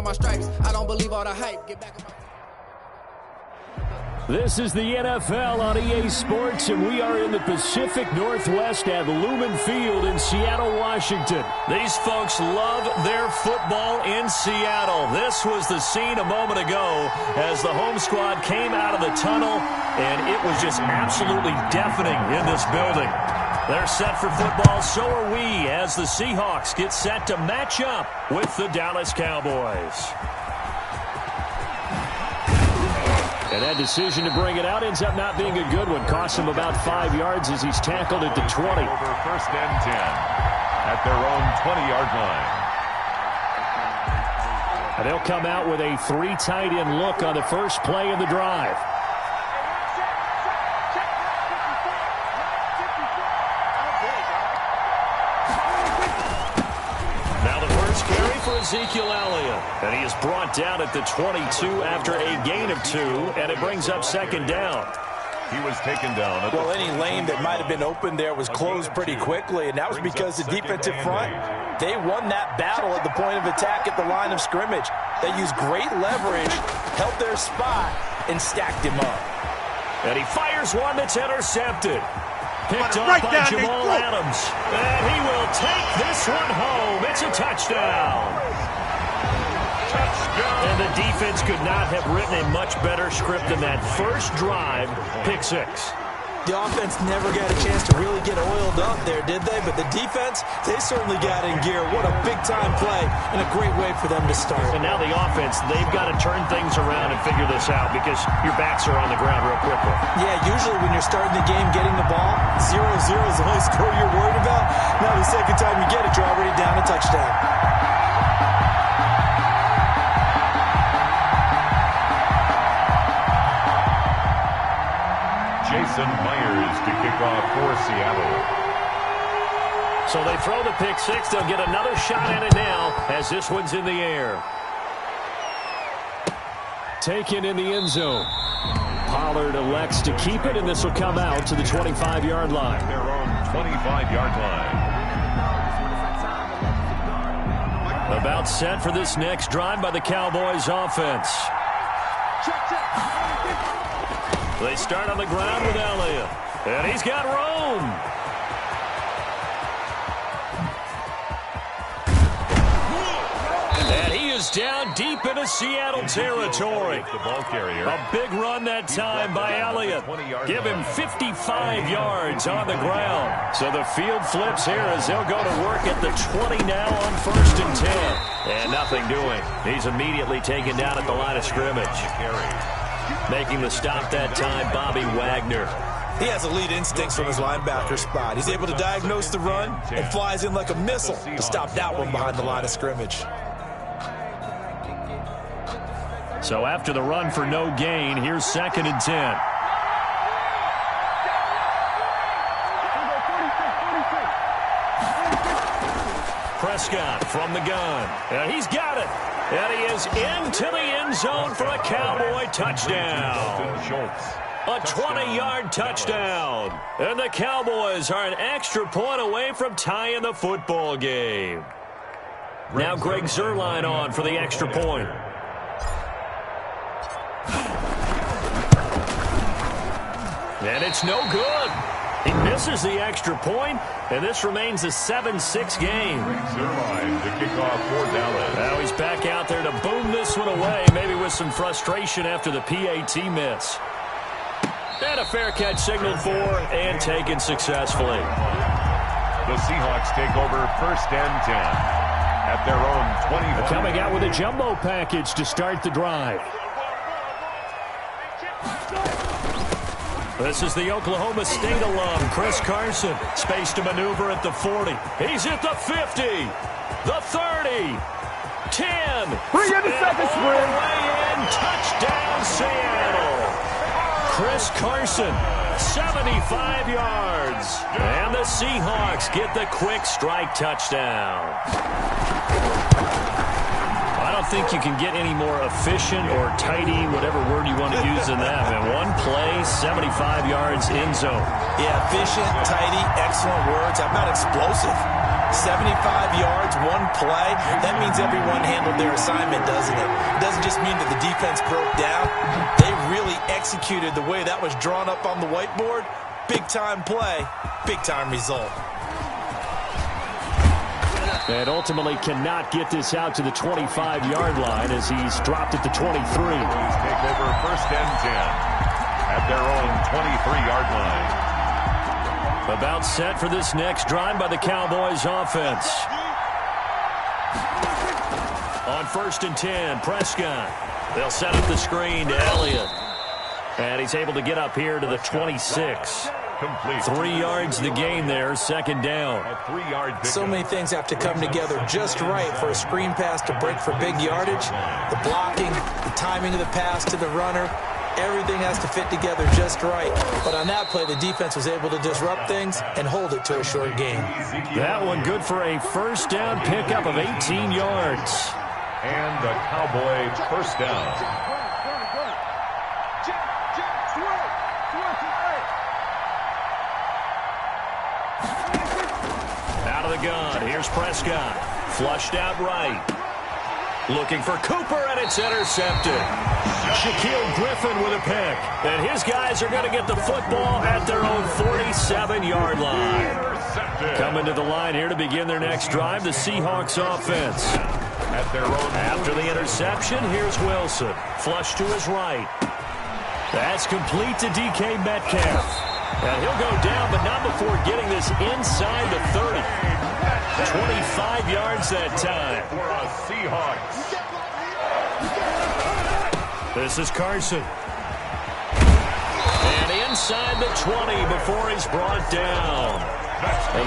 My stripes, I don't believe all the hype. Get back on my... This is the NFL on EA Sports, and we are in the Pacific Northwest at Lumen Field in Seattle, Washington. These folks love their football in Seattle. This was the scene a moment ago as the home squad came out of the tunnel, and it was just absolutely deafening in this building. They're set for football, so are we, as the Seahawks get set to match up with the Dallas Cowboys. And that decision to bring it out ends up not being a good one. Costs him about 5 yards as he's tackled at the 20. Over first and 10 at their own 20-yard line. And they'll come out with a 3 tight end look on the first play of the drive. Ezekiel Elliott, and he is brought down at the 22 after a gain of 2, and it brings up second down. He was taken down. Well, any lane that might have been open there was closed pretty quickly, and that was because the defensive front, they won that battle at the point of attack at the line of scrimmage. They used great leverage, held their spot, and stacked him up. And he fires one that's intercepted. Picked up by Jamal Adams. And he will take this one home. It's a touchdown. And the defense could not have written a much better script than that first drive, pick 6. The offense never got a chance to really get oiled up there, did they? But the defense, they certainly got in gear. What a big-time play and a great way for them to start. And now the offense, they've got to turn things around and figure this out because your backs are on the ground real quickly. Yeah, usually when you're starting the game, getting the ball, 0-0 is the only score you're worried about. Now the second time you get it, you're already down a touchdown. Jason Myers to kick off for Seattle. So they throw the pick 6. They'll get another shot at it now as this one's in the air. Taken in the end zone. Pollard elects to keep it, and this will come out to the 25-yard line. Their own 25-yard line. About set for this next drive by the Cowboys offense. They start on the ground with Elliott. And he's got room. And he is down deep into Seattle territory. The ball carrier. A big run that time by Elliott. Give him 55 yards on the ground. So the field flips here as they'll go to work at the 20 now on first and 10. And nothing doing. He's immediately taken down at the line of scrimmage. Making the stop that time, Bobby Wagner. He has elite instincts from his linebacker spot. He's able to diagnose the run and flies in like a missile to stop that one behind the line of scrimmage. So after the run for no gain, here's second and 10. Prescott from the gun. And he's got it. And he is into the end zone for a Cowboy touchdown. A 20-yard touchdown. And the Cowboys are an extra point away from tying the football game. Now Greg Zuerlein on for the extra point. And it's no good. He misses the extra point, and this remains a 7-6 game. Zuerlein to kick off for Dallas. Now he's back out there to boom this one away, maybe with some frustration after the PAT miss. And a fair catch signaled for and taken successfully. The Seahawks take over first and 10 at their own 20. Coming out with a jumbo package to start the drive. This is the Oklahoma State alum, Chris Carson. Space to maneuver at the 40. He's at the 50. The 30. 10. Bring in the second swing. Way in. Touchdown, Seattle. Chris Carson, 75 yards. And the Seahawks get the quick strike touchdown. I don't think you can get any more efficient or tidy, whatever word you want to use than that. Man, one play, 75 yards in zone. Yeah, efficient, tidy, excellent words. How about explosive? 75 yards, one play. That means everyone handled their assignment, doesn't it? It doesn't just mean that the defense broke down. They really executed the way that was drawn up on the whiteboard. Big-time play, big-time result. And ultimately cannot get this out to the 25-yard line as he's dropped at the 23. Take over first and 10 at their own 23-yard line. About set for this next drive by the Cowboys offense. On first and 10, Prescott. They'll set up the screen to Elliott. And he's able to get up here to the 26. Complete. 3 yards the gain there, second down. So many things have to come together just right for a screen pass to break for big yardage. The blocking, the timing of the pass to the runner, everything has to fit together just right. But on that play, the defense was able to disrupt things and hold it to a short gain. That one good for a first down pickup of 18 yards. And the Cowboy first down. Out of the gun, here's Prescott. Flushed out right. Looking for Cooper, and it's intercepted. Shaquille Griffin with a pick. And his guys are going to get the football at their own 47-yard line. Coming to the line here to begin their next drive, the Seahawks offense. At their own. After the interception, here's Wilson. Flush to his right. That's complete to DK Metcalf. And he'll go down, but not before getting this inside the 30. 25 yards that time. For a Seahawks. This is Carson. And inside the 20 before he's brought down.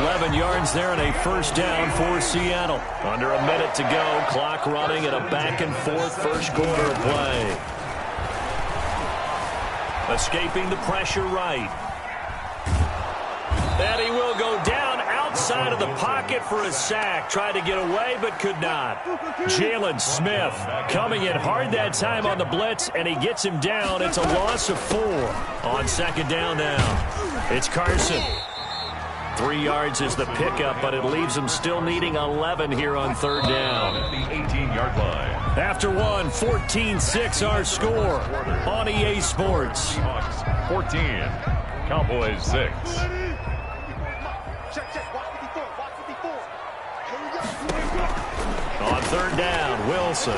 11 yards there and a first down for Seattle. Under a minute to go. Clock running at a back-and-forth first quarter of play. Escaping the pressure right. And he will go down outside of the pocket for a sack. Tried to get away, but could not. Jalen Smith coming in hard that time on the blitz, and he gets him down. It's a loss of 4 on second down now. It's Carson. 3 yards is the pickup, but it leaves him still needing 11 here on third down. At the 18-yard line. After one, 14-6 our score on EA Sports. Seahawks 14, Cowboys 6. On third down, Wilson.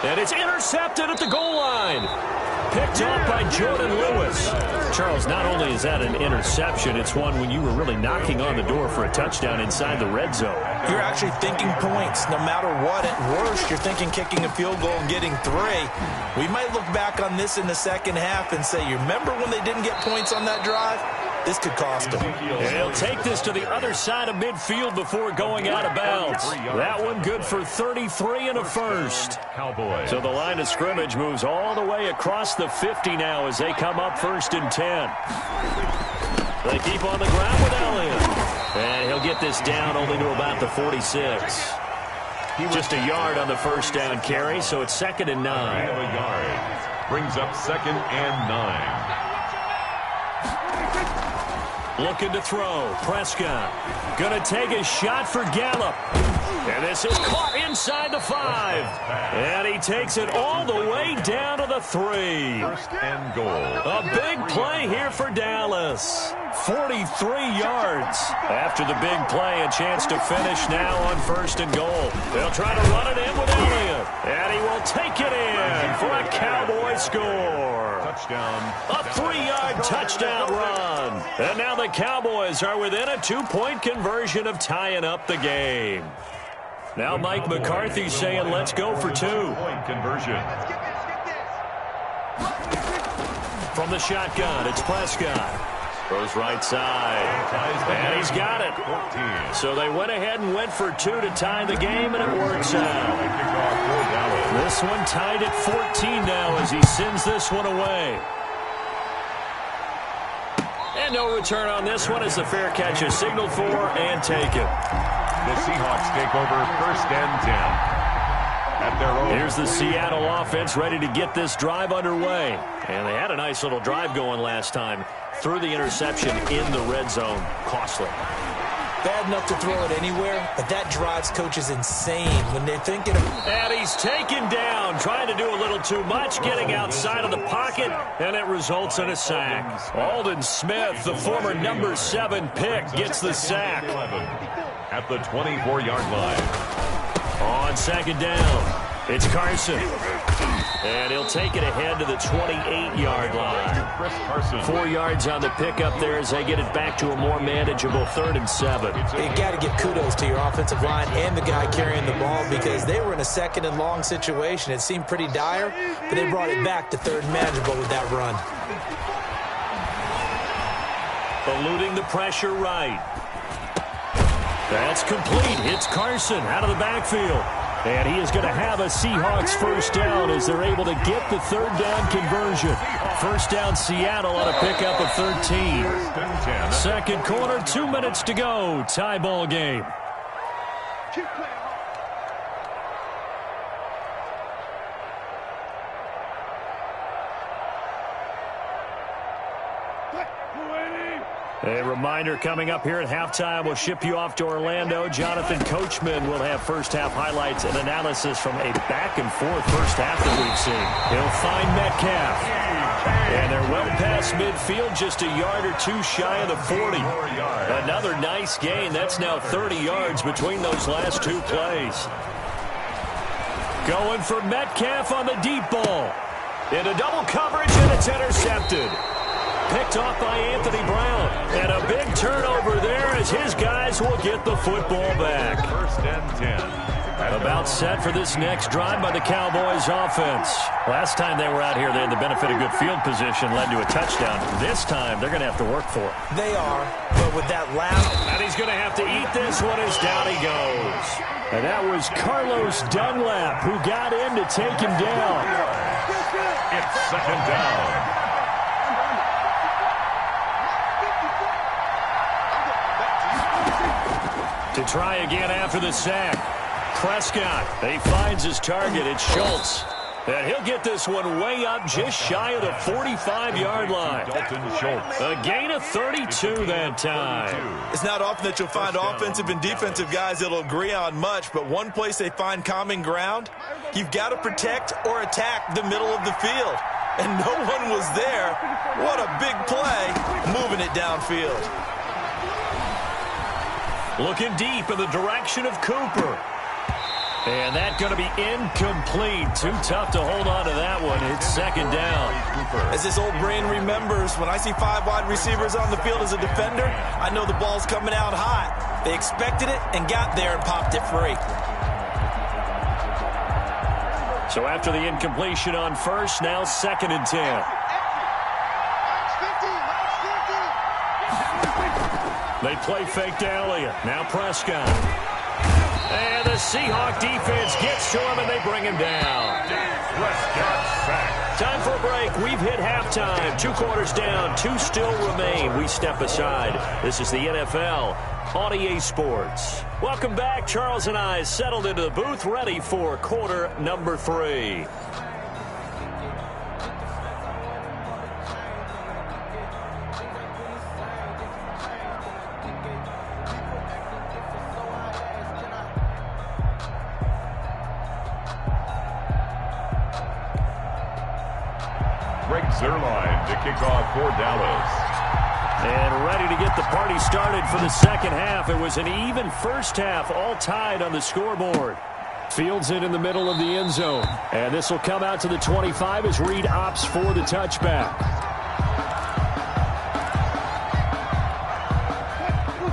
And it's intercepted at the goal line. Picked off by Jordan Lewis. Charles, not only is that an interception, it's one when you were really knocking on the door for a touchdown inside the red zone. You're actually thinking points. No matter what, at worst, you're thinking kicking a field goal and getting 3. We might look back on this in the second half and say, you remember when they didn't get points on that drive? This could cost him. He'll take this to the other side of midfield before going out of bounds. That one good for 33 and a first. Cowboys. So the line of scrimmage moves all the way across the 50 now as they come up first and 10. They keep on the ground with Elliott. And he'll get this down only to about the 46. Just a yard on the first down carry, so it's second and 9. A yard. Brings up second and 9. Looking to throw. Prescott. Going to take a shot for Gallup. And this is caught inside the 5. And he takes it all the way down to the 3. First and goal. A big play here for Dallas. 43 yards. After the big play, a chance to finish now on first and goal. They'll try to run it in with Elliott. And he will take it in for a Cowboy score. Touchdown. A 3-yard touchdown run. And now the Cowboys are within a 2-point conversion of tying up the game. Now Mike McCarthy saying, let's go for 2. Point conversion. From the shotgun, it's Prescott. Throws right side. And he's got it. So they went ahead and went for 2 to tie the game, and it works out. This one tied at 14 now as he sends this one away. And no return on this one as the fair catch is signaled for and taken. The Seahawks take over first and 10 at their own. Here's the Seattle offense ready to get this drive underway. And they had a nice little drive going last time. Through the interception in the red zone. Costly. Bad enough to throw it anywhere, but that drives coaches insane when they're thinking of... And he's taken down, trying to do a little too much, getting outside of the pocket, and it results in a sack. Aldon Smith, the former number 7 pick, gets the sack. At the 24-yard line. On second down, it's Carson. And he'll take it ahead to the 28-yard line. 4 yards on the pickup there as they get it back to a more manageable 3rd and 7. You got to give kudos to your offensive line and the guy carrying the ball because they were in a 2nd and long situation. It seemed pretty dire, but they brought it back to 3rd and manageable with that run. Eluding the pressure right. That's complete. It's Carson out of the backfield. And he is going to have a Seahawks first down as they're able to get the 3rd down conversion. First down Seattle on a pickup of 13. 2nd quarter, 2 minutes to go. Tie ball game. A reminder coming up here at halftime, we'll ship you off to Orlando. Jonathan Coachman will have first-half highlights and analysis from a back-and-forth first half that we've seen. He'll find Metcalf. And they're well past midfield, just a yard or 2 shy of the 40. Another nice gain. That's now 30 yards between those last 2 plays. Going for Metcalf on the deep ball. Into double coverage, and it's intercepted. Picked off by Anthony Brown. And a big turnover there as his guys will get the football back. 1st and 10. About set for this next drive by the Cowboys offense. Last time they were out here, they had the benefit of good field position, led to a touchdown. This time, they're going to have to work for it. They are, but with that last... And he's going to have to eat this one as down he goes. And that was Carlos Dunlap who got in to take him down. It's 2nd down. To try again after the sack. Prescott, he finds his target. It's Schultz. And he'll get this one way up just shy of the 45-yard line. A gain of 32 that time. It's not often that you'll find offensive and defensive guys that'll agree on much, but one place they find common ground, you've got to protect or attack the middle of the field. And no one was there. What a big play, moving it downfield. Looking deep in the direction of Cooper. And that's going to be incomplete. Too tough to hold on to that one. It's 2nd down. As this old brain remembers, when I see 5 wide receivers on the field as a defender, I know the ball's coming out hot. They expected it and got there and popped it free. So after the incompletion on first, now 2nd and 10. They play fake to Elliott. Now Prescott. And the Seahawk defense gets to him, and they bring him down. Time for a break. We've hit halftime. 2 quarters down. 2 still remain. We step aside. This is the NFL on EA Sports. Welcome back. Charles and I settled into the booth, ready for quarter number 3. Zerline to kick off for Dallas. And ready to get the party started for the second half. It was an even first half, all tied on the scoreboard. Fields it in the middle of the end zone. And this will come out to the 25 as Reed opts for the touchback.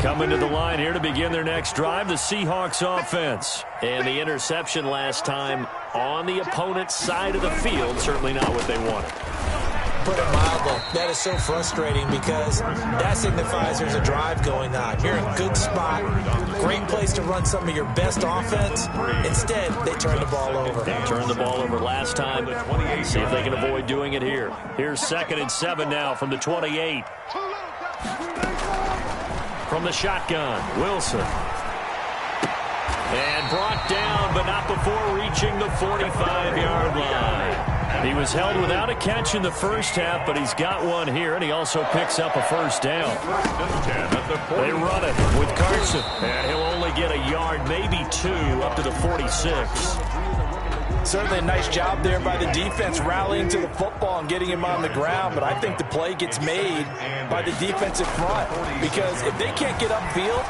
Coming to the line here to begin their next drive, the Seahawks offense. And the interception last time on the opponent's side of the field, certainly not what they wanted. Put it mildly, that is so frustrating because that signifies there's a drive going on. You're in a good spot, great place to run some of your best offense. Instead, they turn the ball over. They turned the ball over last time. See if they can avoid doing it here. Here's 2nd and 7 now from the 28. From the shotgun, Wilson. And brought down, but not before reaching. approaching the 45-yard line. He was held without a catch in the first half, but he's got one here, and he also picks up a first down. They run it with Carson, and he'll only get a yard, maybe two, up to the 46. Certainly a nice job there by the defense rallying to the football and getting him on the ground, but I think the play gets made by the defensive front because if they can't get upfield,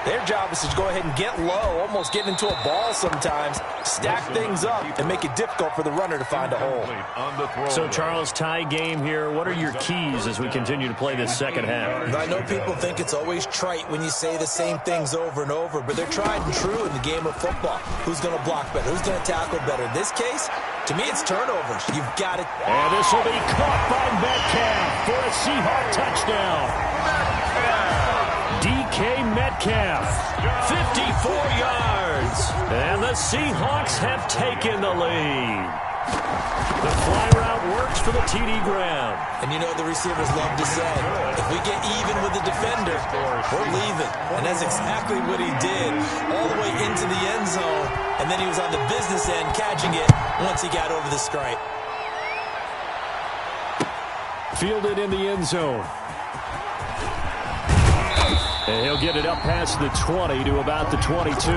their job is to go ahead and get low, almost get into a ball sometimes, stack things up, and make it difficult for the runner to find a hole. So, Charles, tie game here. What are your keys as we continue to play this second half? I know people think it's always trite when you say the same things over and over, but they're tried and true in the game of football. Who's going to block better? Who's going to tackle better? In this case, to me, it's turnovers. You've got it. And this will be caught by Metcalf for a Seahawk touchdown. DK Metcalf, 54 yards. And the Seahawks have taken the lead. The fly route works for the TD ground. And you know the receivers love to say, if we get even with the defender, we're leaving. And that's exactly what he did all the way into the end zone. And then he was on the business end catching it once he got over the stripe. Fielded in the end zone. And he'll get it up past the 20 to about the 22.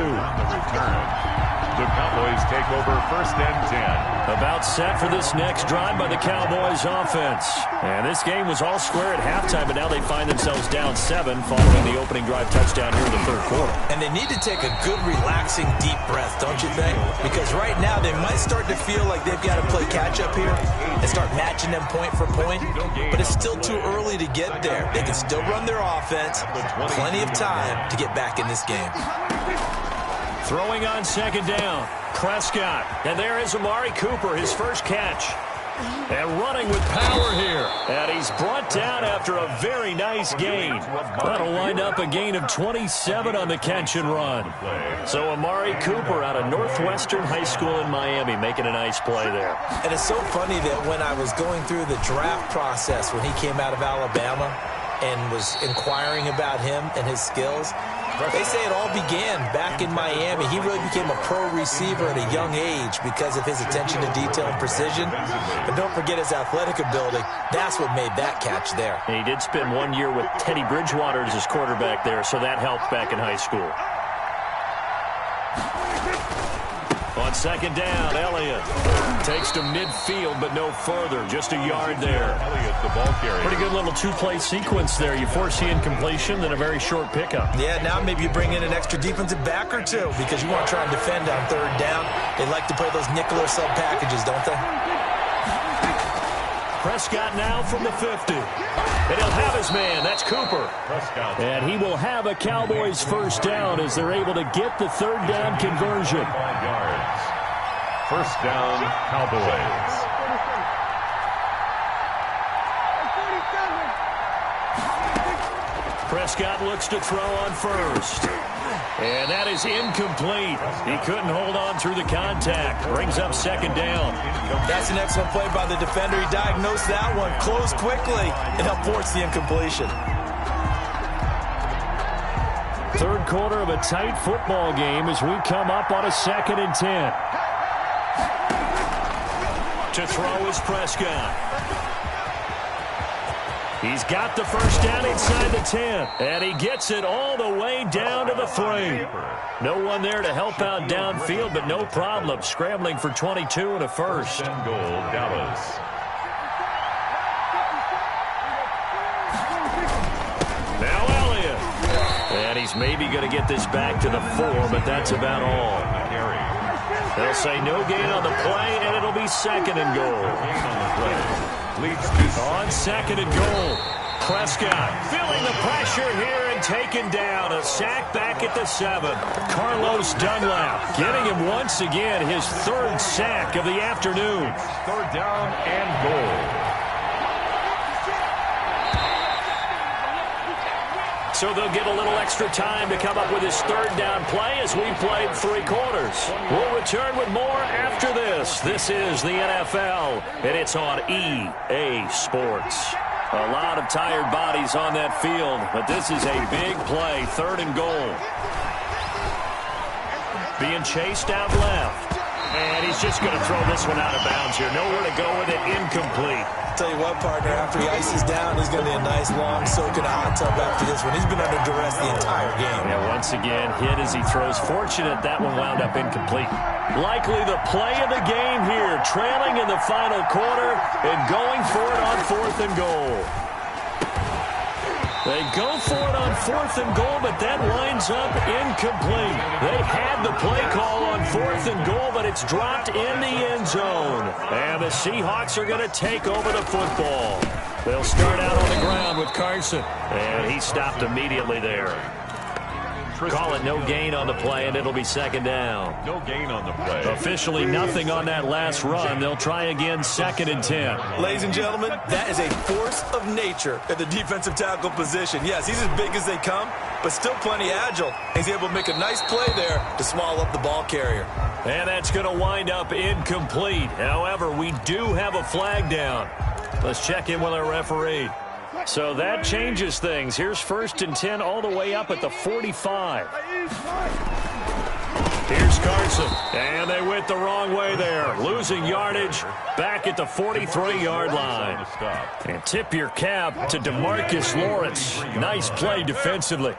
The Cowboys take over first and 10. About set for this next drive by the Cowboys offense. And this game was all square at halftime, but now they find themselves down 7 following the opening drive touchdown here in the third quarter. And they need to take a good, relaxing, deep breath, don't you think? Because right now they might start to feel like they've got to play catch-up here and start matching them point for point. But it's still too early to get there. They can still run their offense. Plenty of time to get back in this game. Throwing on second down, Prescott. And there is Amari Cooper, his first catch. And running with power here. And he's brought down after a very nice gain. That'll wind up a gain of 27 on the catch and run. So Amari Cooper out of Northwestern High School in Miami making a nice play there. And it's so funny that when I was going through the draft process when he came out of Alabama and was inquiring about him and his skills, they say it all began back in Miami. He really became a pro receiver at a young age because of his attention to detail and precision. But don't forget his athletic ability. That's what made that catch there. And he did spend 1 year with Teddy Bridgewater as his quarterback there, so that helped back in high school. On second down, Elliott takes to midfield, but no further. Just a yard there. Elliott, the ball carrier. Pretty good little two-play sequence there. You force the incompletion, then a very short pickup. Yeah, now maybe you bring in an extra defensive back or two because you want to try and defend on third down. They like to play those nickel or sub packages, don't they? Prescott now from the 50. And he'll have his man. That's Cooper. Prescott. And he will have a Cowboys first down as they're able to get the third down conversion. 5 yards. First down, Cowboys. Prescott looks to throw on first. And that is incomplete. He couldn't hold on through the contact. Brings up second down. That's an excellent play by the defender. He diagnosed that one, closed quickly, and helped force the incompletion. Third quarter of a tight football game as we come up on a 2nd and 10. To throw is Prescott. He's got the first down inside the 10. And he gets it all the way down to the 3. No one there to help out downfield, but no problem. Scrambling for 22 and a first. First and goal, Dallas. Now Elliott. And he's maybe going to get this back to the 4, but that's about all. They'll say no gain on the play, and it'll be 2nd and goal. On 2nd and goal, Prescott feeling the pressure here and taken down. A sack back at the 7. Carlos Dunlap getting him once again his 3rd sack of the afternoon. Third down and goal. So they'll get a little extra time to come up with his 3rd down play as we played 3 quarters. We'll return with more after this. This is the NFL, and it's on EA Sports. A lot of tired bodies on that field, but this is a big play, 3rd and goal. Being chased out left. And he's just going to throw this one out of bounds here. Nowhere to go with it. Incomplete. Tell you what, partner, after he ices down, he's going to be a nice long soak in a hot tub after this one. He's been under duress the entire game. Yeah, once again, hit as he throws. Fortunate that one wound up incomplete. Likely the play of the game here, trailing in the final quarter and going for it on 4th and goal. They go for it on 4th and goal, but that winds up incomplete. They had the play call on 4th and goal, but it's dropped in the end zone. And the Seahawks are going to take over the football. They'll start out on the ground with Carson. And he stopped immediately there. Call it no gain on the play, and it'll be 2nd down. No gain on the play. Officially nothing on that last run. They'll try again 2nd and 10. Ladies and gentlemen, that is a force of nature at the defensive tackle position. Yes, he's as big as they come, but still plenty agile. He's able to make a nice play there to swallow up the ball carrier. And that's going to wind up incomplete. However, we do have a flag down. Let's check in with our referee. So that changes things. Here's 1st and 10 all the way up at the 45. Here's Carson. And they went the wrong way there. Losing yardage back at the 43-yard line. And tip your cap to DeMarcus Lawrence. Nice play defensively.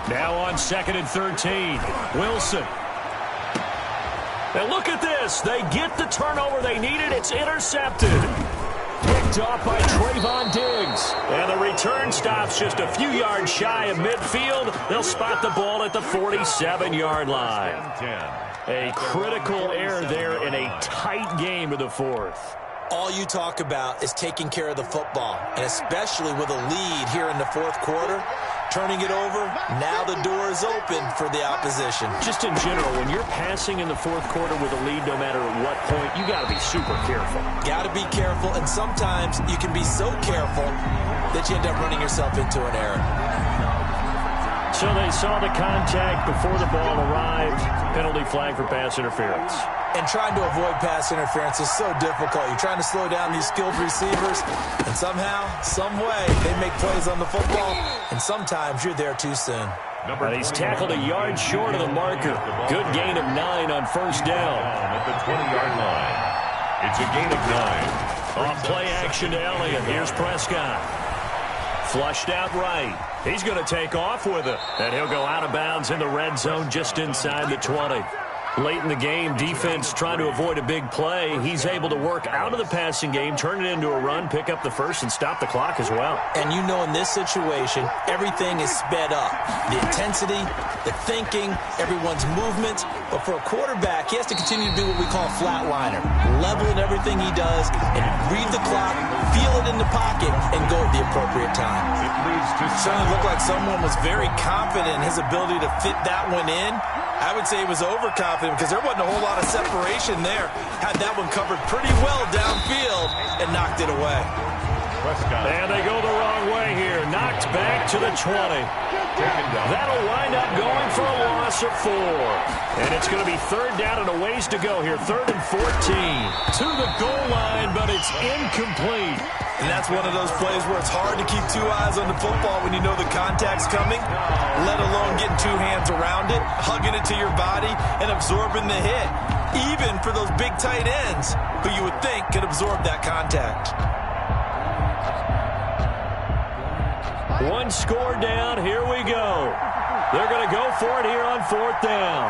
Now on 2nd and 13. Wilson. And look at this. They get the turnover they needed. It's intercepted. Picked off by Trayvon Diggs. And the return stops just a few yards shy of midfield. They'll spot the ball at the 47-yard line. A critical error there in a tight game to the 4th. All you talk about is taking care of the football, and especially with a lead here in the 4th quarter. Turning it over, now the door is open for the opposition. Just in general, when you're passing in the 4th quarter with a lead, no matter at what point, you got to be super careful. Got to be careful, and sometimes you can be so careful that you end up running yourself into an error. So they saw the contact before the ball arrived. Penalty flag for pass interference. And trying to avoid pass interference is so difficult. You're trying to slow down these skilled receivers, and somehow, some way, they make plays on the football, and sometimes you're there too soon. And he's tackled a yard short of the marker. Good gain of 9 on 1st down. At the 20-yard line. It's a gain of 9. Off play action to Elliott. Here's Prescott. Flushed out right. He's going to take off with it. And he'll go out of bounds in the red zone just inside the 20. Late in the game, defense trying to avoid a big play. He's able to work out of the passing game, turn it into a run, pick up the first, and stop the clock as well. And you know in this situation, everything is sped up. The intensity, the thinking, everyone's movement. But for a quarterback, he has to continue to do what we call flatliner. Level in everything he does and read the clock, feel it in the pocket, and go at the appropriate time. It leads to Certainly looked like someone was very confident in his ability to fit that one in. I would say he was overconfident because there wasn't a whole lot of separation there. Had that one covered pretty well downfield and knocked it away. Prescott. And they go the wrong way here. Knocked back to the 20. That'll wind up going for a loss of 4. And it's going to be 3rd down and a ways to go here. 3rd and 14. To the goal line, but it's incomplete. And that's one of those plays where it's hard to keep 2 eyes on the football when you know the contact's coming, let alone getting 2 hands around it, hugging it to your body, and absorbing the hit, even for those big tight ends who you would think could absorb that contact. 1 score down. Here we go. They're going to go for it here on 4th down.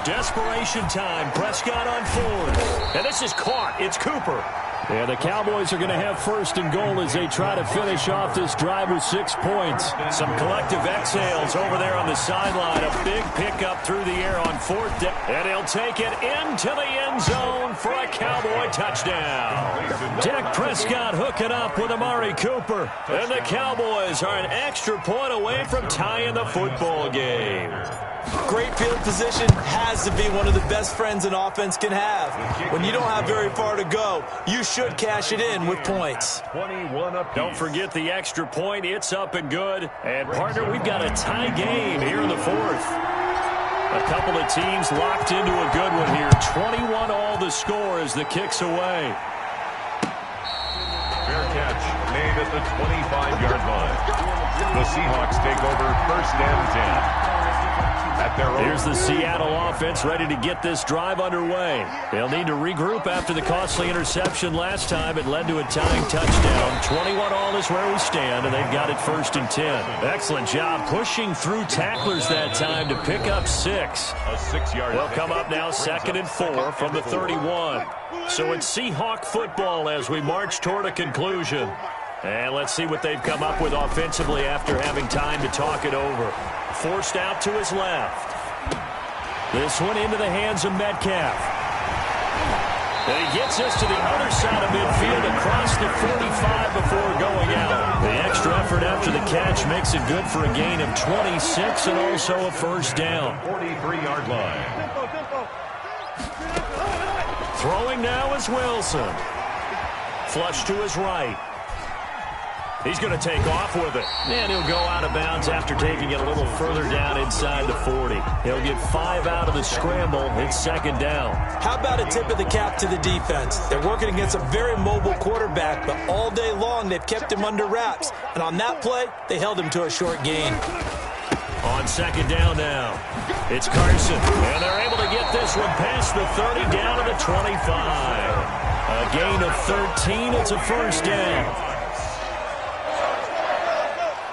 Desperation time. Prescott on 4th. And this is caught. It's Cooper. Yeah, the Cowboys are going to have 1st and goal as they try to finish off this drive with 6 points. Some collective exhales over there on the sideline. A big pickup through the air on 4th down. And he'll take it into the end zone for a Cowboy touchdown. Dak Prescott hooking up with Amari Cooper. And the Cowboys are an extra point away from tying the football game. Great field position has to be one of the best friends an offense can have. When you don't have very far to go, you should cash it in with points. 21 up. Don't forget the extra point. It's up and good. And, partner, we've got a tie game here in the 4th. A couple of teams locked into a good one here. 21 all the score as the kick's away. Fair catch made at the 25-yard line. The Seahawks take over 1st and 10. At their own. Here's the Seattle offense ready to get this drive underway. They'll need to regroup after the costly interception last time. It led to a tying touchdown. 21 all is where we stand, and they've got it 1st and 10. Excellent job pushing through tacklers that time to pick up 6. A 6-yard. They'll come up now 2nd and 4 from the 31. So it's Seahawk football as we march toward a conclusion. And let's see what they've come up with offensively after having time to talk it over. Forced out to his left. This one into the hands of Metcalf. And he gets us to the other side of midfield across the 45 before going out. The extra effort after the catch makes it good for a gain of 26 and also a 1st down. 43-yard line. Throwing now is Wilson. Flush to his right. He's going to take off with it. And he'll go out of bounds after taking it a little further down inside the 40. He'll get 5 out of the scramble. It's 2nd down. How about a tip of the cap to the defense? They're working against a very mobile quarterback, but all day long they've kept him under wraps. And on that play, they held him to a short gain. On 2nd down now, it's Carson. And they're able to get this one past the 30 down to the 25. A gain of 13. It's a 1st down.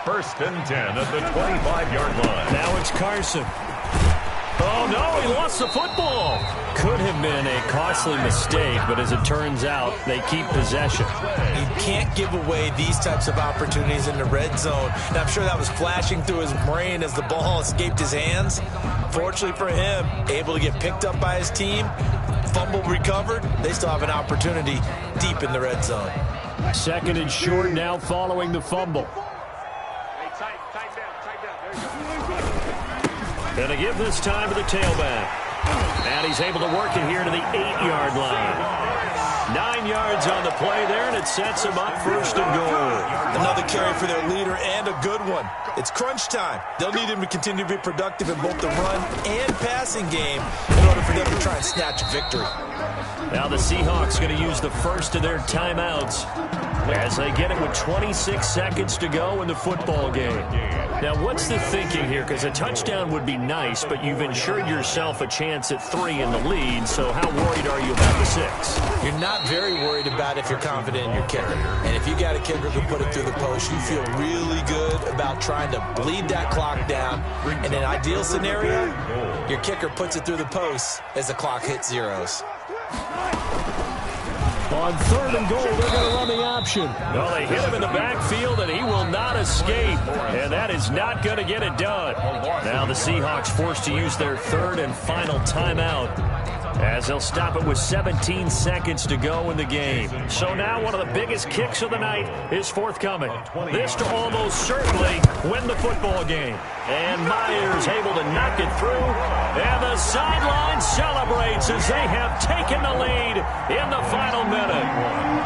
1st and 10 at the 25-yard line. Now it's Carson. Oh, no, he lost the football. Could have been a costly mistake, but as it turns out, they keep possession. You can't give away these types of opportunities in the red zone. And I'm sure that was flashing through his brain as the ball escaped his hands. Fortunately for him, able to get picked up by his team, fumble recovered. They still have an opportunity deep in the red zone. 2nd and short now following the fumble. Going to give this time to the tailback. And he's able to work it here to the 8-yard line. 9 yards on the play there, and it sets him up 1st and goal. Another carry for their leader and a good one. It's crunch time. They'll need him to continue to be productive in both the run and passing game in order for them to try and snatch a victory. Now the Seahawks going to use the first of their timeouts as they get it with 26 seconds to go in the football game. Now, what's the thinking here? Because a touchdown would be nice, but you've ensured yourself a chance at 3 in the lead, so how worried are you about the 6? You're not very worried about if you're confident in your kicker. And if you got a kicker who can put it through the post, you feel really good about trying to bleed that clock down. In an ideal scenario, your kicker puts it through the post as the clock hits zeros. On 3rd and goal, they're going to run the option. Well, they hit him in the backfield, and he will not escape. And that is not going to get it done. Now the Seahawks forced to use their 3rd and final timeout as they'll stop it with 17 seconds to go in the game. So now one of the biggest kicks of the night is forthcoming. This to almost certainly win the football game. And Myers able to knock it through. And the sideline celebrates as they have taken the lead in the final minute.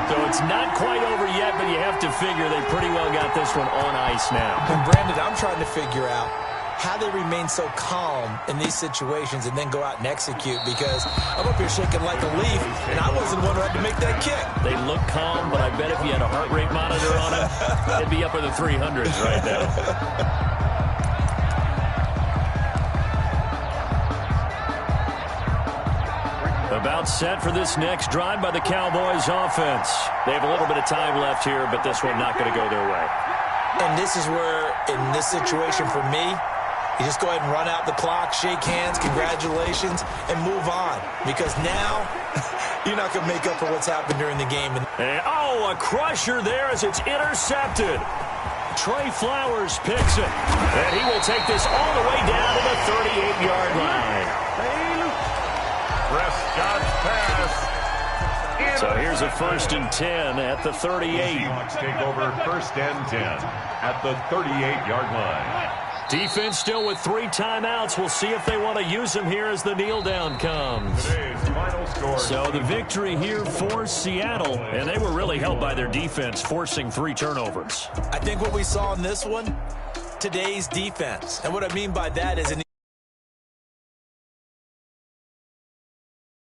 So it's not quite over yet, but you have to figure they pretty well got this one on ice now. And Brandon, I'm trying to figure out how they remain so calm in these situations and then go out and execute, because I'm up here shaking like a leaf, and I wasn't the one who had to make that kick. They look calm, but I bet if you had a heart rate monitor on it, it'd be up in the 300s right now. About set for this next drive by the Cowboys offense. They have a little bit of time left here, but this one not going to go their way. And this is where, in this situation for me, you just go ahead and run out the clock, shake hands, congratulations, and move on. Because now, you're not going to make up for what's happened during the game. And, oh, a crusher there as it's intercepted. Trey Flowers picks it. And he will take this all the way down to the 38-yard line. Prescott's pass. So here's a 1st and 10 at the 38. Seahawks take over 1st and 10 at the 38-yard line. Defense still with 3 timeouts. We'll see if they want to use them here as the kneel down comes. Today's final score. So the victory here for Seattle, and they were really helped by their defense forcing 3 turnovers. I think what we saw in this one, today's defense. And what I mean by that is